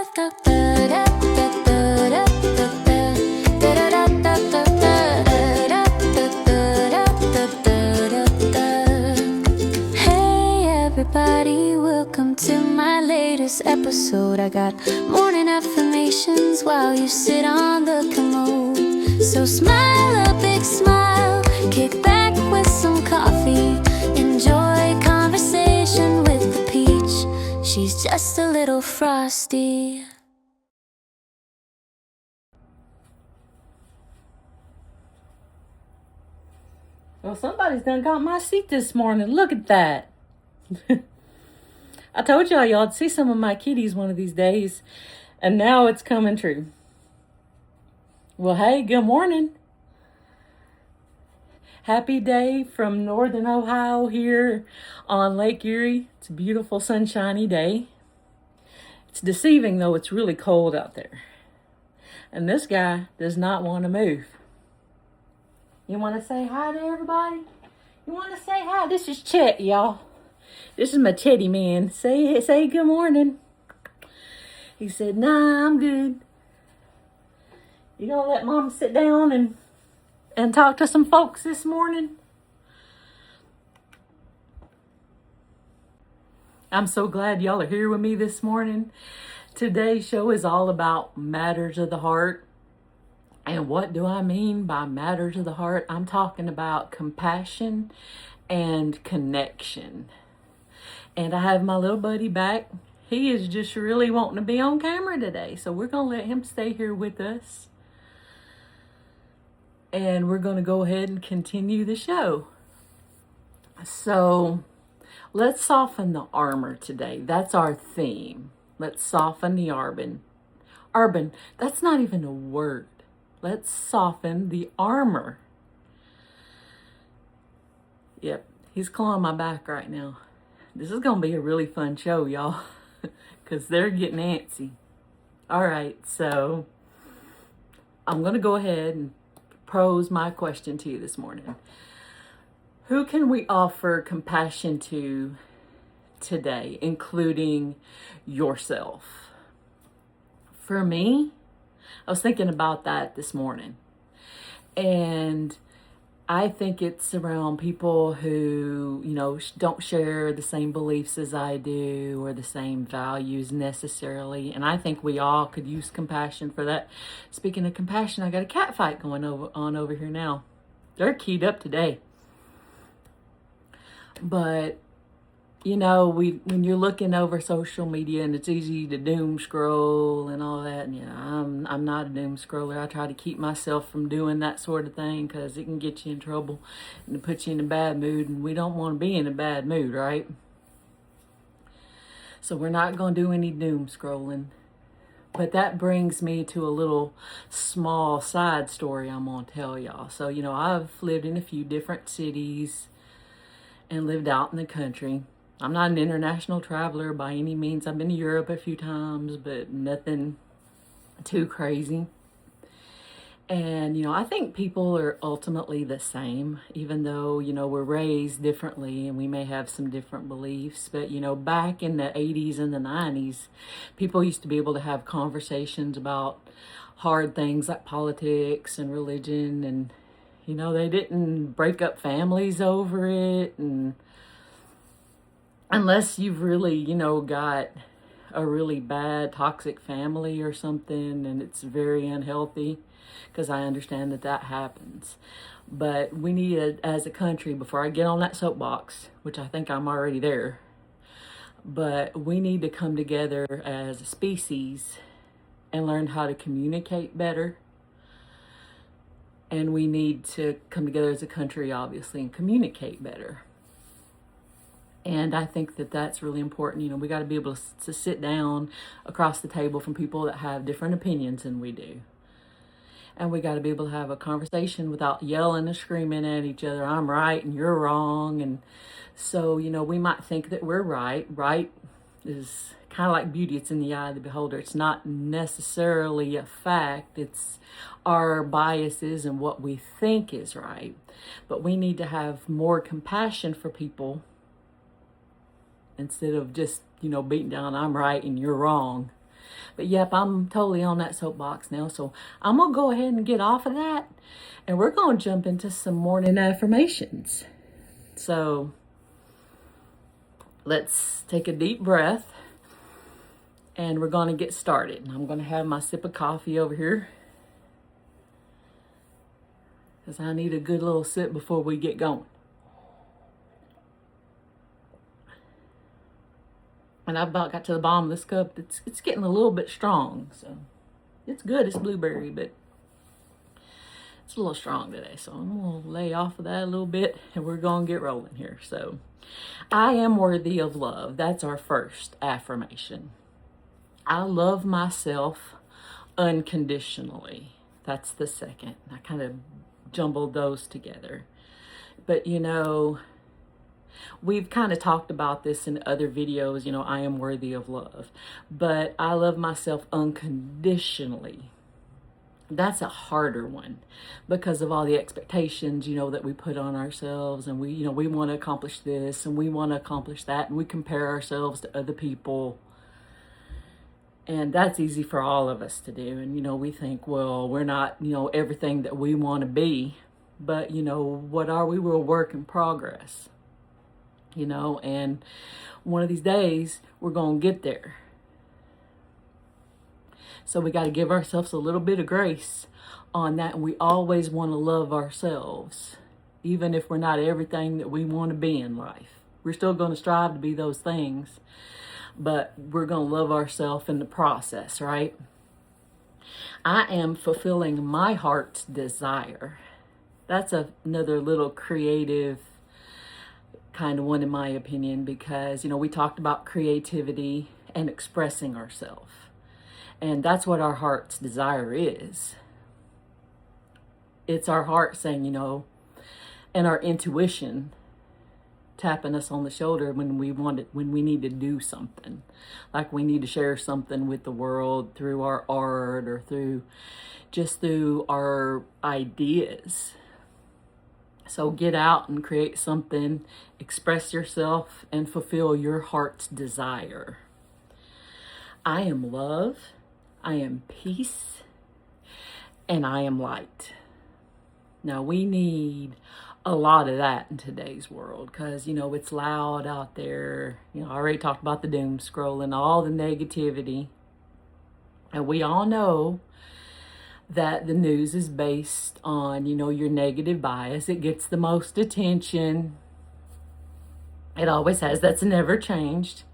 everybody, welcome to my latest episode. I got morning affirmations while you sit on the commode. So smile a big smile, kick back with some coffee, enjoy conversation with the peach. She's just a little frosty. Well, somebody's done got my seat this morning. Look at that. I told y'all I'd see some of my kitties one of these days, and now it's coming true. Well, hey, good morning. Happy day from northern Ohio here on Lake Erie. It's a beautiful sunshiny day. It's deceiving though, it's really cold out there. And this guy does not want to move. You want to say hi to everybody? You want to say hi? This is Chet, y'all. This is my teddy man. Say good morning. He said, nah, I'm good. You gonna let Mom sit down and talk to some folks this morning? I'm so glad y'all are here with me this morning. Today's show is all about matters of the heart. And what do I mean by matters of the heart? I'm talking about compassion and connection. And I have my little buddy back. He is just really wanting to be on camera today. So we're going to let him stay here with us. And we're going to go ahead and continue the show. So let's soften the armor today. That's our theme. Let's soften the armor. That's not even a word. Let's soften the armor. Yep, he's clawing my back right now. This is going to be a really fun show, y'all, because they're getting antsy. All right, so I'm going to go ahead and pose my question to you this morning. Who can we offer compassion to today, including yourself? For me, I was thinking about that this morning, and I think it's around people who, don't share the same beliefs as I do or the same values necessarily. And I think we all could use compassion for that. Speaking of compassion, I got a cat fight going on over here now. They're keyed up today. But, when you're looking over social media and it's easy to doom scroll and all that, and I'm not a doom scroller. I try to keep myself from doing that sort of thing because it can get you in trouble and it puts you in a bad mood, and we don't want to be in a bad mood, right? So we're not going to do any doom scrolling. But that brings me to a little small side story I'm going to tell y'all. So, I've lived in a few different cities and lived out in the country. I'm not an international traveler by any means. I've been to Europe a few times, but nothing too crazy. And, I think people are ultimately the same, even though, we're raised differently and we may have some different beliefs. But, back in the 80s and the 90s, people used to be able to have conversations about hard things like politics and religion. And, they didn't break up families over it. And unless you've really, got a really bad toxic family or something and it's very unhealthy, because I understand that happens. But we need, as a country, before I get on that soapbox, which I think I'm already there, but we need to come together as a species and learn how to communicate better. And we need to come together as a country, obviously, and communicate better. And I think that's really important. We got to be able to sit down across the table from people that have different opinions than we do. And we got to be able to have a conversation without yelling and screaming at each other. I'm right and you're wrong. And so, we might think that we're right. Right is kind of like beauty. It's in the eye of the beholder. It's not necessarily a fact. It's our biases and what we think is right. But we need to have more compassion for people instead of just, beating down, I'm right and you're wrong. But yep, I'm totally on that soapbox now. So I'm going to go ahead and get off of that. And we're going to jump into some morning affirmations. So let's take a deep breath. And we're going to get started. I'm going to have my sip of coffee over here, because I need a good little sip before we get going. And I've about got to the bottom of this cup. It's getting a little bit strong. So it's good. It's blueberry, but it's a little strong today. So I'm going to lay off of that a little bit, and we're going to get rolling here. So I am worthy of love. That's our first affirmation. I love myself unconditionally. That's the second. I kind of jumbled those together. But we've kind of talked about this in other videos, I am worthy of love. But I love myself unconditionally. That's a harder one because of all the expectations, that we put on ourselves, and we want to accomplish this and we want to accomplish that, and we compare ourselves to other people. And that's easy for all of us to do. And, we think, well, we're not, everything that we want to be. But, what are we? We're a work in progress. And one of these days, we're going to get there. So we got to give ourselves a little bit of grace on that. And we always want to love ourselves, even if we're not everything that we want to be in life. We're still going to strive to be those things. But we're going to love ourselves in the process, right? I am fulfilling my heart's desire. That's another little creative kind of one, in my opinion, because, we talked about creativity and expressing ourselves. And that's what our heart's desire is. It's our heart saying, and our intuition tapping us on the shoulder when we need to do something, like we need to share something with the world through our art or through our ideas. So get out and create something, express yourself, and fulfill your heart's desire. I am love, I am peace, and I am light. Now we need a lot of that in today's world, because it's loud out there. I already talked about the doom scrolling, all the negativity, and we all know that the news is based on your negative bias. It gets the most attention. It always has. That's never changed.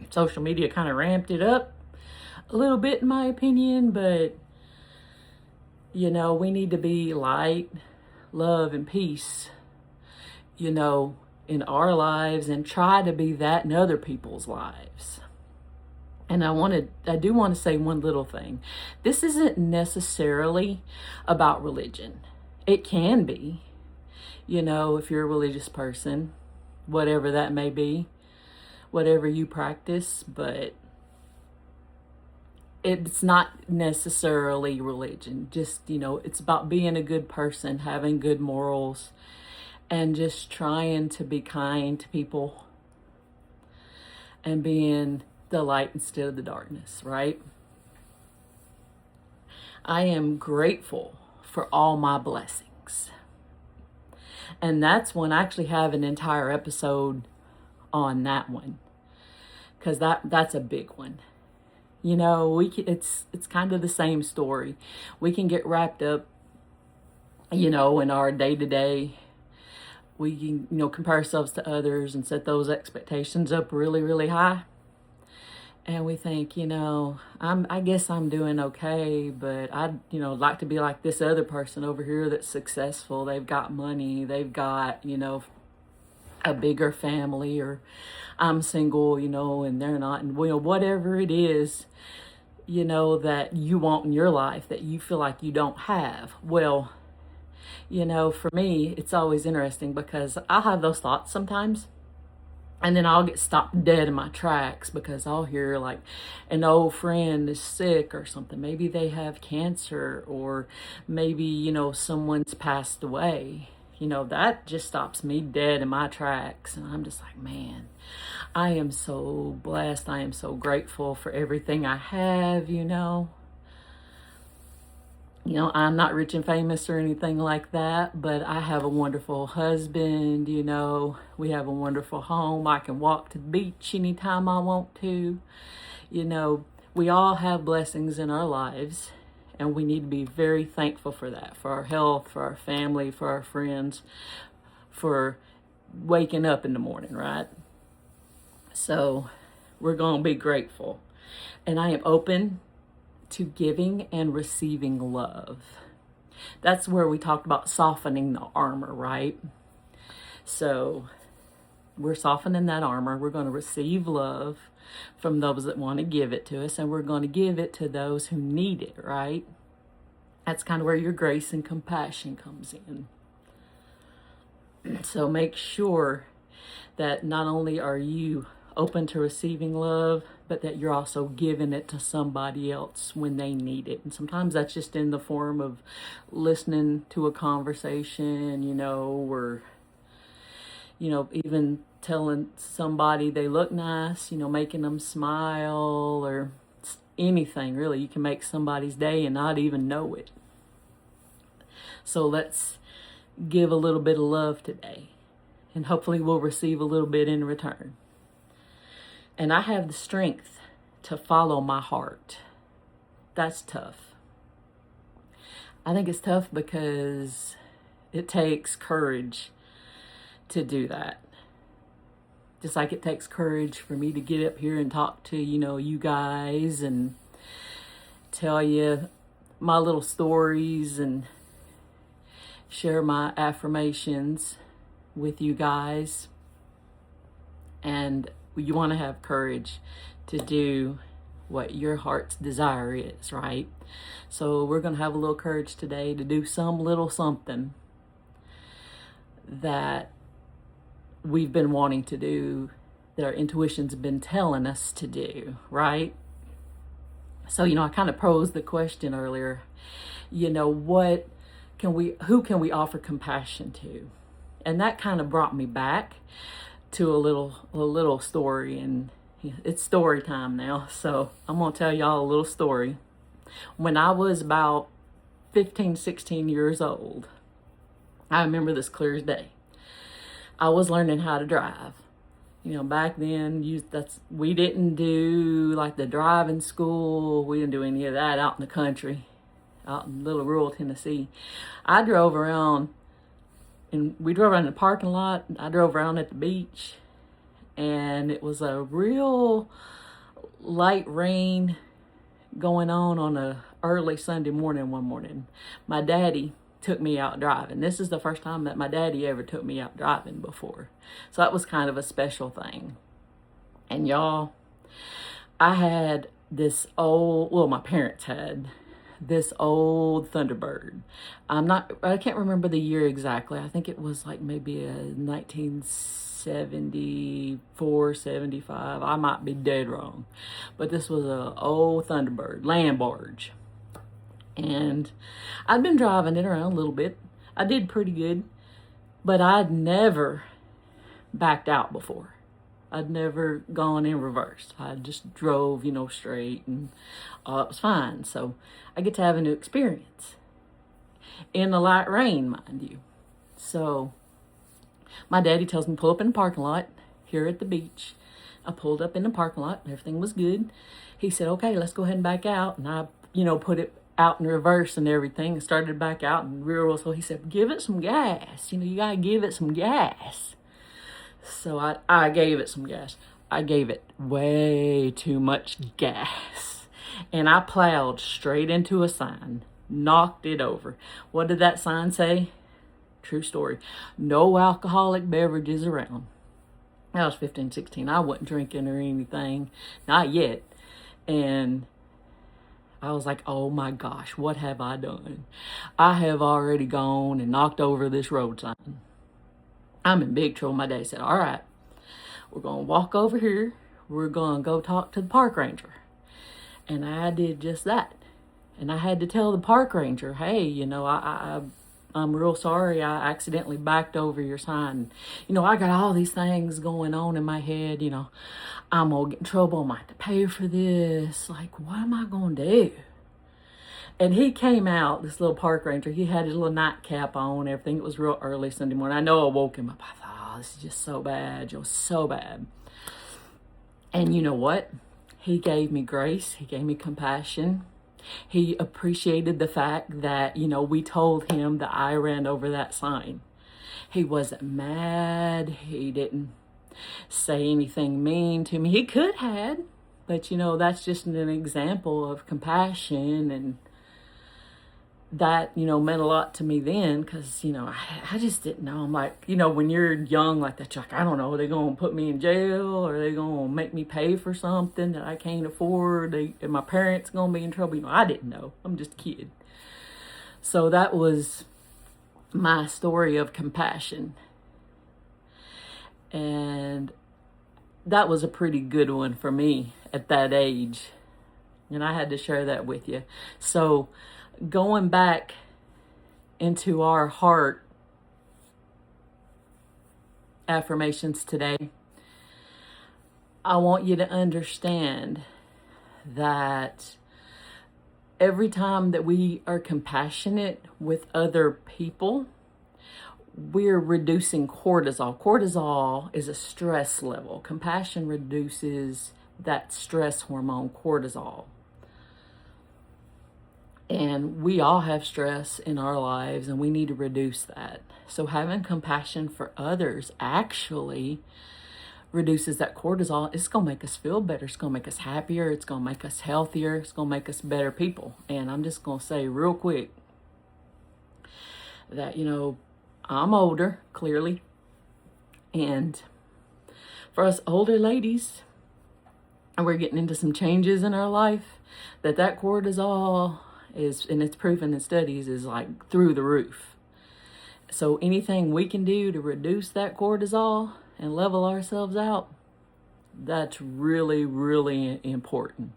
Social media kind of ramped it up a little bit, in my opinion, but we need to be light, love, and peace in our lives, and try to be that in other people's lives. And I do want to say one little thing. This isn't necessarily about religion. It can be, if you're a religious person, whatever that may be, whatever you practice, but it's not necessarily religion. Just, it's about being a good person, having good morals, and just trying to be kind to people and being the light instead of the darkness, right? I am grateful for all my blessings. And that's one, I actually have an entire episode on that one, because that's a big one. It's kind of the same story. We can get wrapped up, in our day-to-day. We can, compare ourselves to others and set those expectations up really, really high. And we think, I guess I'm doing okay, but I'd, like to be like this other person over here that's successful. They've got money. They've got, a bigger family, or I'm single, and they're not. And, whatever it is, that you want in your life that you feel like you don't have. Well, for me, it's always interesting because I'll have those thoughts sometimes. And then I'll get stopped dead in my tracks because I'll hear like an old friend is sick or something. Maybe they have cancer, or maybe, someone's passed away. That just stops me dead in my tracks. And I'm just like, man, I am so blessed. I am so grateful for everything I have, you know. I'm not rich and famous or anything like that, but I have a wonderful husband, you know. We have a wonderful home. I can walk to the beach anytime I want to. You know, we all have blessings in our lives, and we need to be very thankful for that, for our health, for our family, for our friends, for waking up in the morning, right? So we're going to be grateful. And I am open to giving and receiving love. That's where we talked about softening the armor, right? So we're softening that armor. We're going to receive love from those that want to give it to us, and we're going to give it to those who need it, right? That's kind of where your grace and compassion comes in. So make sure that not only are you open to receiving love, but that you're also giving it to somebody else when they need it. And sometimes that's just in the form of listening to a conversation, or, even telling somebody they look nice, making them smile, or anything really. You can make somebody's day and not even know it. So let's give a little bit of love today, and hopefully we'll receive a little bit in return. And I have the strength to follow my heart. That's tough. I think it's tough because it takes courage to do that. Just like it takes courage for me to get up here and talk to, you guys and tell you my little stories and share my affirmations with you guys. And you want to have courage to do what your heart's desire is, right? So we're going to have a little courage today to do some little something that we've been wanting to do, that our intuition's been telling us to do, right? So, I kind of posed the question earlier, who can we offer compassion to? And that kind of brought me back to a little story, and it's story time now. So I'm going to tell y'all a little story. When I was about 15, 16 years old, I remember this clear as day. I was learning how to drive. Back then, we didn't do like the driving school. We didn't do any of that out in the country, out in little rural Tennessee. I drove around, and we drove around the parking lot. I drove around at the beach, and it was a real light rain going on a early Sunday morning one morning. My daddy took me out driving. This is the first time that my daddy ever took me out driving before. So that was kind of a special thing. And y'all, I had my parents had this old Thunderbird. I can't remember the year exactly. I think it was like maybe a 1974, 75. I might be dead wrong. But this was a old Thunderbird, land barge. And I'd been driving it around a little bit. I did pretty good, but I'd never backed out before. I'd never gone in reverse. I just drove, straight, and it was fine. So I get to have a new experience in the light rain, mind you. So my daddy tells me to pull up in the parking lot here at the beach. I pulled up in the parking lot. Everything was good. He said, okay, let's go ahead and back out. And I, put it out in reverse and everything, and started back out in rear wheel. So he said, give it some gas. You got to give it some gas. So I gave it some gas. I gave it way too much gas. And I plowed straight into a sign, knocked it over. What did that sign say? True story. No alcoholic beverages around. I was 15, 16. I wasn't drinking or anything. Not yet. And I was like, oh my gosh, what have I done? I have already gone and knocked over this road sign. I'm in big trouble. My dad said, all right, we're going to walk over here. We're going to go talk to the park ranger. And I did just that. And I had to tell the park ranger, hey, I'm real sorry I accidentally backed over your sign. You know, I got all these things going on in my head. You know, I'm gonna get in trouble. I might have to pay for this. Like, what am I gonna do? And he came out, this little park ranger. He had his little nightcap on, everything. It was real early Sunday morning. I know I woke him up. I thought, oh, this is just so bad, Joe, so bad. And you know what? He gave me grace. He gave me compassion. He appreciated the fact that, you know, we told him that I ran over that sign. He wasn't mad. He didn't say anything mean to me. He could have, but, you know, that's just an example of compassion, and that, you know, meant a lot to me then, because, you know, I just didn't know. I'm like, you know, when you're young like that, you're like, I don't know, are they going to put me in jail, or are they going to make me pay for something that I can't afford? And my parents going to be in trouble? You know, I didn't know. I'm just a kid. So that was my story of compassion. And that was a pretty good one for me at that age. And I had to share that with you. So going back into our heart affirmations today, I want you to understand that every time that we are compassionate with other people, we're reducing cortisol. Cortisol is a stress level. Compassion reduces that stress hormone, cortisol. And we all have stress in our lives, and we need to reduce that. So having compassion for others actually reduces that cortisol. It's going to make us feel better. It's going to make us happier. It's going to make us healthier. It's going to make us better people. And I'm just going to say real quick that, you know, I'm older, clearly. And for us older ladies, and we're getting into some changes in our life, that cortisol is, and it's proven in studies, is like through the roof. So anything we can do to reduce that cortisol and level ourselves out, that's really, really important.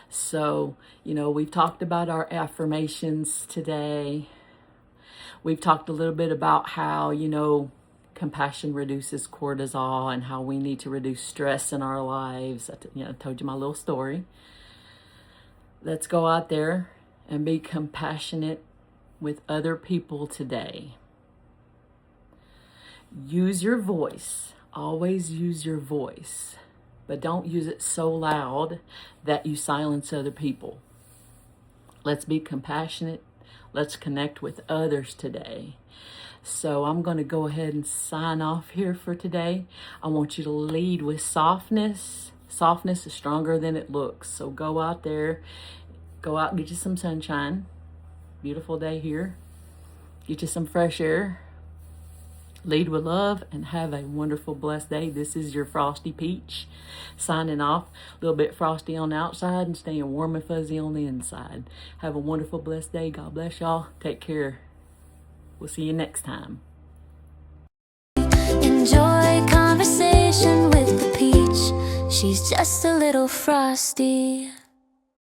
So, you know, we've talked about our affirmations today. We've talked a little bit about how, you know, compassion reduces cortisol and how we need to reduce stress in our lives. I told you my little story. Let's go out there and be compassionate with other people today. Use your voice. Always use your voice. But don't use it so loud that you silence other people. Let's be compassionate. Let's connect with others today. So I'm going to go ahead and sign off here for today. I want you to lead with softness. Softness is stronger than it looks. So go out there. Go out and get you some sunshine. Beautiful day here. Get you some fresh air. Lead with love and have a wonderful, blessed day. This is your Frosty Peach signing off. A little bit frosty on the outside and staying warm and fuzzy on the inside. Have a wonderful, blessed day. God bless y'all. Take care. We'll see you next time. Enjoy conversation with the peach. She's just a little frosty.